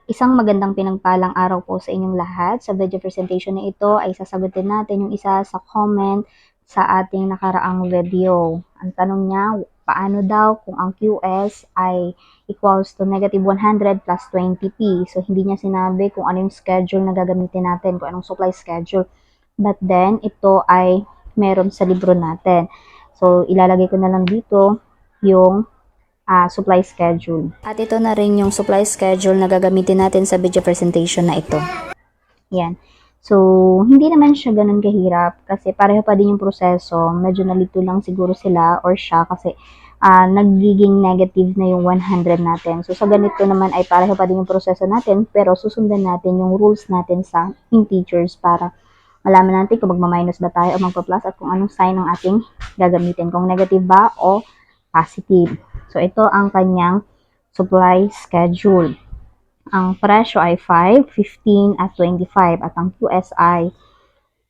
Isang magandang pinagpalang araw po sa inyong lahat. Sa video presentation na ito ay sasagutin natin yung isa sa comment sa ating nakaraang video. Ang tanong niya, paano daw kung ang QS ay equals to negative 100 plus 20p? So, hindi niya sinabi kung ano yung schedule na gagamitin natin, kung anong supply schedule. But then, ito ay meron sa libro natin. So, ilalagay ko na lang dito yung supply schedule. At ito na rin yung supply schedule na gagamitin natin sa video presentation na ito. Yan. So, hindi naman siya ganun kahirap kasi pareho pa din yung proseso. Medyo nalito lang siguro sila or siya kasi nagiging negative na yung 100 natin. So, sa ganito naman ay pareho pa din yung proseso natin pero susundan natin yung rules natin sa integers para malaman natin kung magma-minus ba tayo o magpa-plus at kung anong sign ng ating gagamitin. Kung negative ba o positive. So, ito ang kanyang supply schedule. Ang presyo ay 5, 15 at 25 at ang QS ay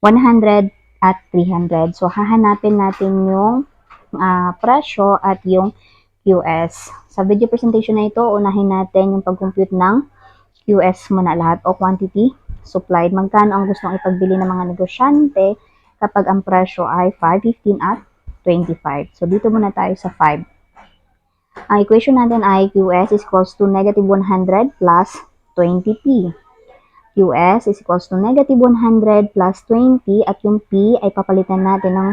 100 at 300. So, hahanapin natin yung presyo at yung QS. Sa video presentation na ito, unahin natin yung pag-compute ng QS muna lahat o quantity supplied. Magkano ang gustong ipagbili ng mga negosyante kapag ang presyo ay 5, 15 at 25. So, dito muna tayo sa 5. Ang equation natin ay QS is equals to negative 100 plus 20p. QS is equals to negative 100 plus 20 at yung P ay papalitan natin ng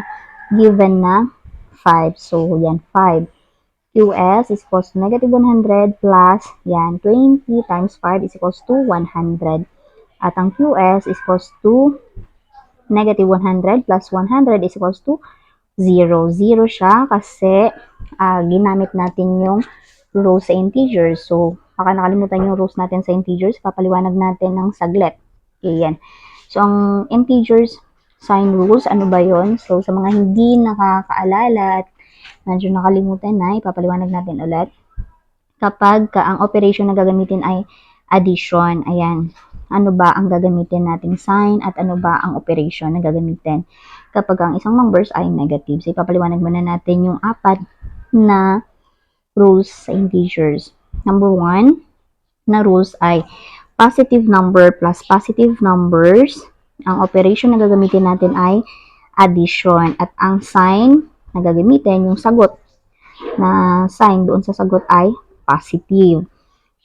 given na 5. So, yan, 5. QS is equals to negative 100 plus, yan, 20 times 5 is equals to 100. At ang QS is equals to negative 100 plus 100 is equals to 0. 0 siya kasi ginamit natin yung rows sa integers. So, baka nakalimutan yung rows natin sa integers, papaliwanag natin ng saglit. Okay, yan. So, ang integers sign rules, ano ba yon? So, sa mga hindi nakakaalala at medyo nakalimutan na, ipapaliwanag natin ulit. Kapag ang operation na gagamitin ay addition, ayan, ano ba ang gagamitin nating sign at ano ba ang operation na gagamitin kapag ang isang numbers ay negative. So, ipapaliwanag muna natin yung apat na rules sa integers. Number 1 na rules ay positive number plus positive numbers. Ang operation na gagamitin natin ay addition. At ang sign na gagamitin, yung sagot na sign doon sa sagot ay positive.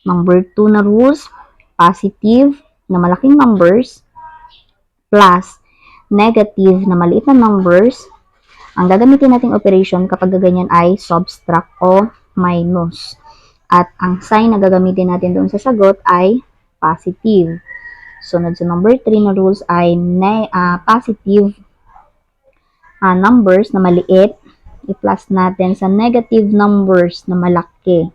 Number 2 na rules, positive na malaking numbers plus negative na maliit na numbers. Ang gagamitin nating operation kapag ganyan ay subtract o minus. At ang sign na gagamitin natin doon sa sagot ay positive. Sunod sa number 3 na rules ay positive numbers na maliit. I-plus natin sa negative numbers na malaki.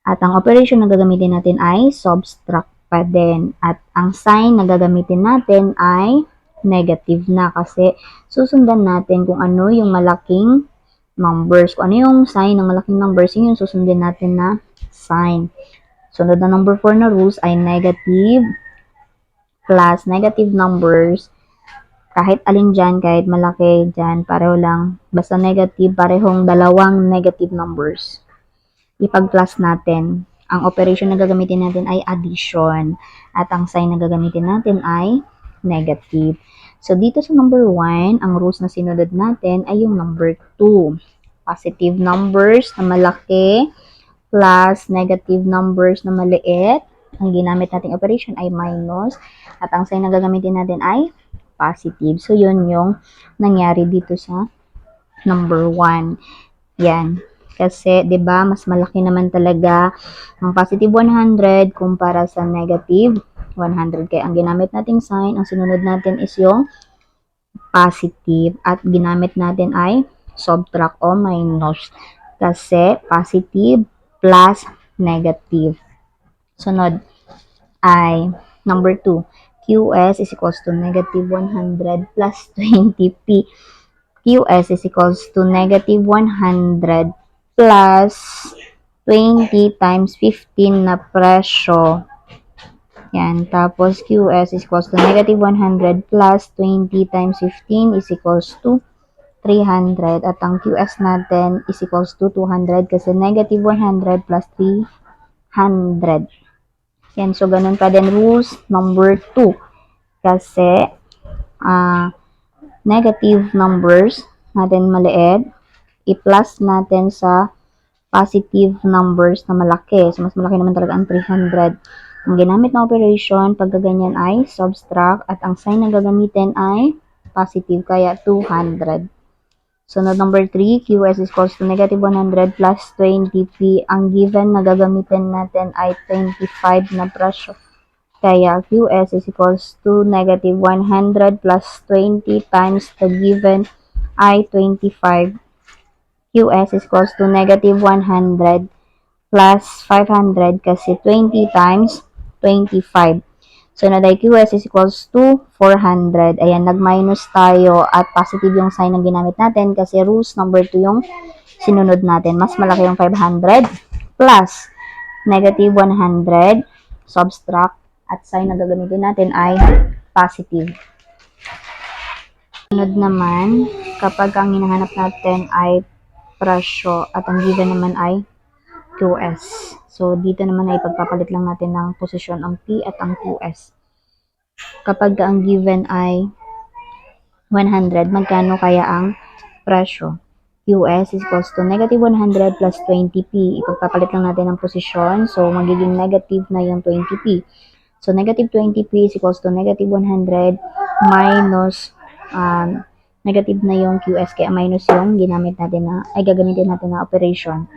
At ang operation na gagamitin natin ay subtract pa din. At ang sign na gagamitin natin ay negative na kasi susundan natin kung ano yung malaking numbers. Kung ano yung sign ng malaking numbers, yun yung susundin natin na sign. Sunod na number 4 na rules ay negative plus negative numbers. Kahit alin dyan, kahit malaki dyan, pareho lang. Basta negative, parehong dalawang negative numbers. Ipag-plus natin. Ang operation na gagamitin natin ay addition. At ang sign na gagamitin natin ay negative. So, dito sa number 1, ang rules na sinunod natin ay yung number 2. Positive numbers na malaki plus negative numbers na maliit. Ang ginamit nating operation ay minus. At ang sign na gagamitin natin ay positive. So, yun yung nangyari dito sa number 1. Yan. Kasi, 'di ba, mas malaki naman talaga ang positive 100 kumpara sa negative 100. Kaya ang ginamit nating sign, ang sinunod natin is yung positive at ginamit natin ay subtract o minus. Kasi positive plus negative. Sunod ay number 2. QS is equals to negative 100 plus 20p. QS is equals to negative 100 plus 20 times 15 na presyo. Yan. Tapos, QS is equals to negative 100 plus 20 times 15 is equals to 300. At ang QS natin is equals to 200 kasi negative 100 plus 300. Yan, so ganun pa din rules number 2. Kasi, negative numbers natin maliit, i-plus natin sa positive numbers na malaki. So, mas malaki naman talaga ang 300. Ang ginamit na operation, pag ganyan ay subtract at ang sign na gagamitin ay positive, kaya 200. Sunod number 3, QS is equals to negative 100 plus 20p. Ang given na gagamitin natin ay 25 na presyo. Kaya QS is equals to negative 100 plus 20 times the given ay 25. QS is equals to negative 100 plus 500 kasi 20 times 25. So, na QS is equals to 400. Ayan, nag-minus tayo at positive yung sign na ginamit natin kasi rules number 2 yung sinunod natin. Mas malaki yung 500 plus negative 100, subtract, at sign na gagamitin natin ay positive. Sunod naman, kapag ang hinahanap natin ay presyo at ang given naman ay QS. So, dito naman ay pagpapalit lang natin ng posisyon ang P at ang QS. Kapag ang given ay 100, magkano kaya ang presyo? QS is equals to negative 100 plus 20p. Ipagpapalit lang natin ang posisyon. So, magiging negative na yung 20p. So, negative 20p is equals to negative 100 minus negative na yung QS. Kaya minus yung ginamit natin na, ay gagamitin natin na operation.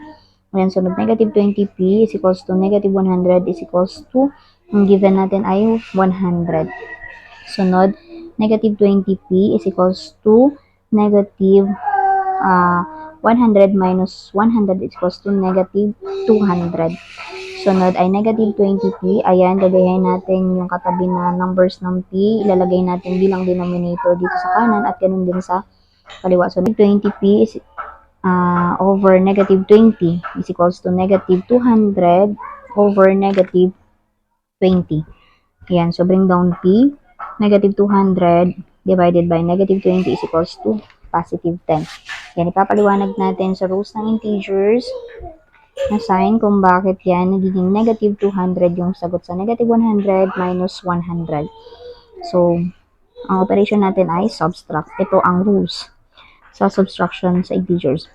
Ngayon, sunod, negative 20p is equals to negative 100 is equals to, ang given natin ay 100. Sunod, negative 20p is equals to negative 100 minus 100 is equals to negative 200. Sunod ay negative 20p. Ayan, gagayahin natin yung katabi na numbers ng p. Ilalagay natin bilang denominator dito sa kanan at ganun din sa kaliwa. So, negative 20p is over negative 20 is equals to negative 200 over negative 20. Ayan, so bring down p. Negative 200 divided by negative 20 is equals to positive 10. Yan, ipapaliwanag natin sa rules ng integers na sign kung bakit yan nagiging negative 200 yung sagot sa negative 100 minus 100. So, ang operation natin ay subtract. Ito ang rules sa subtraction sa integers.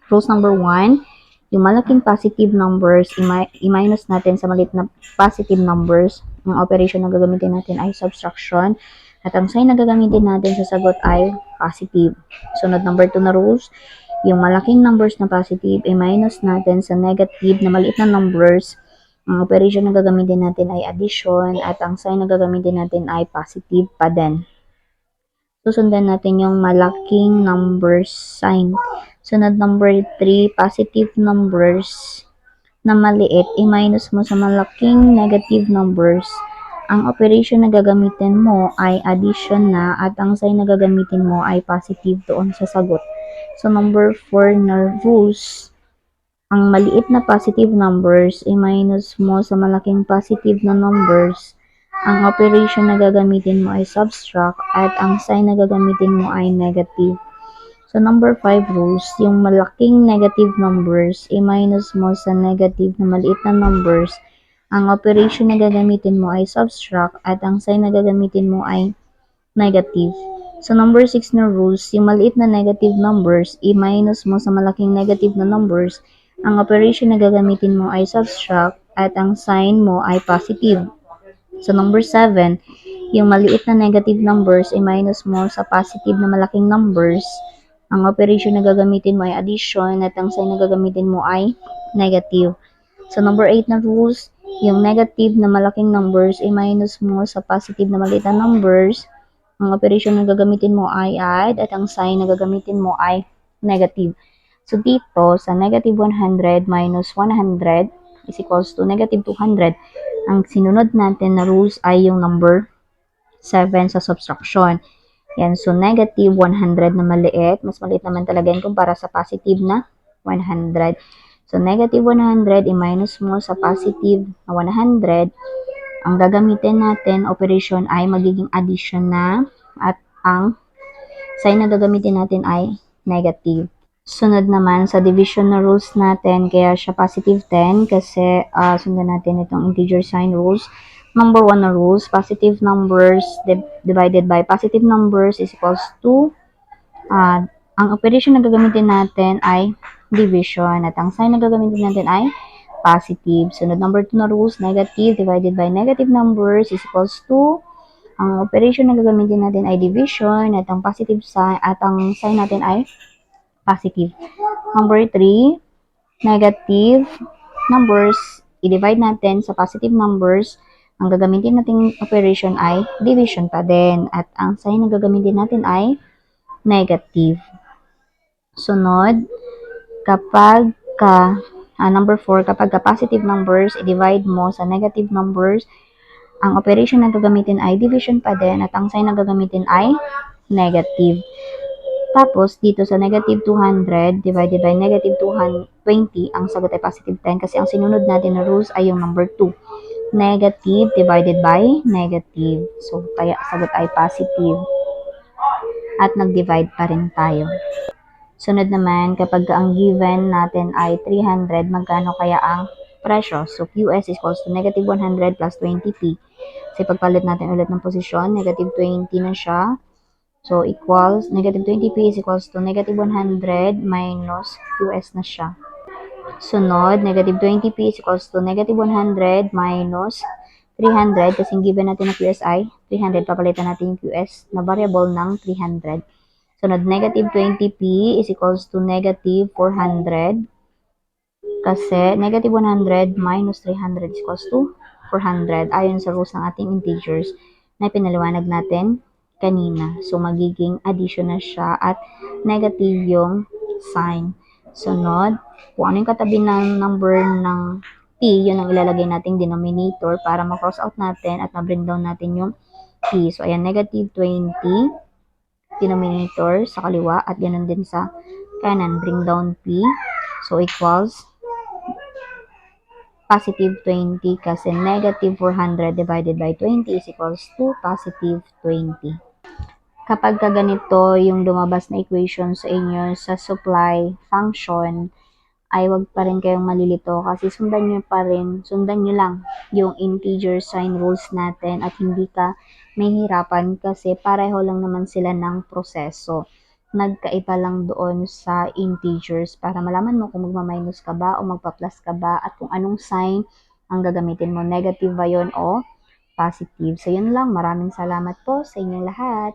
Rules number 1, yung malaking positive numbers, i-minus natin sa maliit na positive numbers. Ang operation na gagamitin natin ay subtraction. At ang sign na gagamitin natin sa sagot ay positive. Sunod number 2 na rules, yung malaking numbers na positive, i-minus natin sa negative na maliit na numbers. Ang operation na gagamitin natin ay addition. At ang sign na gagamitin natin ay positive pa din. Susundan natin yung malaking numbers sign. Sunod number 3, positive numbers na maliit, i-minus mo sa malaking negative numbers. Ang operation na gagamitin mo ay addition na at ang sign na gagamitin mo ay positive doon sa sagot. So, number 4 na rules, ang maliit na positive numbers, i-minus mo sa malaking positive na numbers. Ang operation na gagamitin mo ay subtract at ang sign na gagamitin mo ay negative. So, number 5 rules, yung malaking negative numbers, i-minus mo sa negative na maliit na numbers. Ang operation na gagamitin mo ay subtract at ang sign na gagamitin mo ay negative. So, number 6 na rules, yung maliit na negative numbers, i-minus mo sa malaking negative na numbers. Ang operation na gagamitin mo ay subtract at ang sign mo ay positive. So, number 7, yung maliit na negative numbers, i-minus mo sa positive na malaking numbers. Ang operation na gagamitin mo ay addition at ang sign na gagamitin mo ay negative. So, number 8 na rules, yung negative na malaking numbers, i-minus mo sa positive na maliit na numbers. Ang operation na gagamitin mo ay add at ang sign na gagamitin mo ay negative. So, dito, sa negative 100 minus 100 is equals to negative 200. Ang sinunod natin na rules ay yung number 7 sa subtraction. Yan, so negative 100 na maliit. Mas maliit naman talaga yun kumpara sa positive na 100. So, negative 100, i-minus mo sa positive na 100. Ang gagamitin natin, operation ay magiging addition na at ang sign na gagamitin natin ay negative. Sunod naman sa division na rules natin, kaya siya positive 10 kasi sundan natin itong integer sign rules. Number 1 na rules, positive numbers divided by positive numbers is equals to ang operation na gagamitin natin ay division at ang sign na gagamitin natin ay positive. Sunod number 2 na rules, negative divided by negative numbers is equals to ang operation na gagamitin natin ay division at ang positive sign at ang sign natin ay positive. Number 3, negative numbers, i-divide natin sa positive numbers. Ang gagamitin nating operation ay division pa din. At ang sign na gagamitin natin ay negative. Sunod, kapag number 4, kapag positive numbers, i-divide mo sa negative numbers, ang operation na gagamitin ay division pa din at ang sign na gagamitin ay negative. Tapos, dito sa negative 200 divided by negative 220, ang sagot ay positive 10 kasi ang sinunod natin na rules ay yung number 2. Negative divided by negative. So, kaya sagot ay positive. At nag-divide pa rin tayo. Sunod naman, kapag ang given natin ay 300, magkano kaya ang presyo? So, QS is equals to negative 100 plus 20P. Kasi pagpalit natin ulit ng posisyon, negative 20 na siya. So, equals, negative 20P is equals to negative 100 minus QS na siya. Sunod, negative 20P is equals to negative 100 minus 300 kasi given natin na QS ay 300. Papalitan natin yung QS na variable ng 300. Sunod, negative 20P is equals to negative 400 kasi negative 100 minus 300 is equals to 400 ayon sa rules ng ating integers na pinaliwanag natin kanina. So, magiging addition na siya at negative yung sign. Sunod, kung ano yung katabi ng number ng p, yun ang ilalagay nating denominator para ma-cross out natin at ma-bring down natin yung p. So, ayan, negative 20 denominator sa kaliwa at ganun din sa kanan. Bring down p. So, equals positive 20 kasi negative 400 divided by 20 is equals to positive 20. Kapag ganito yung lumabas na equation sa inyo sa supply function, ay wag pa rin kayong malilito kasi sundan nyo lang yung integer sign rules natin at hindi ka mahihirapan kasi pareho lang naman sila ng proseso. Nagkaiba lang doon sa integers para malaman mo kung magma-minus ka ba o magpa-plus ka ba at kung anong sign ang gagamitin mo, negative ba yun o positive. So, yun lang. Maraming salamat po sa inyong lahat.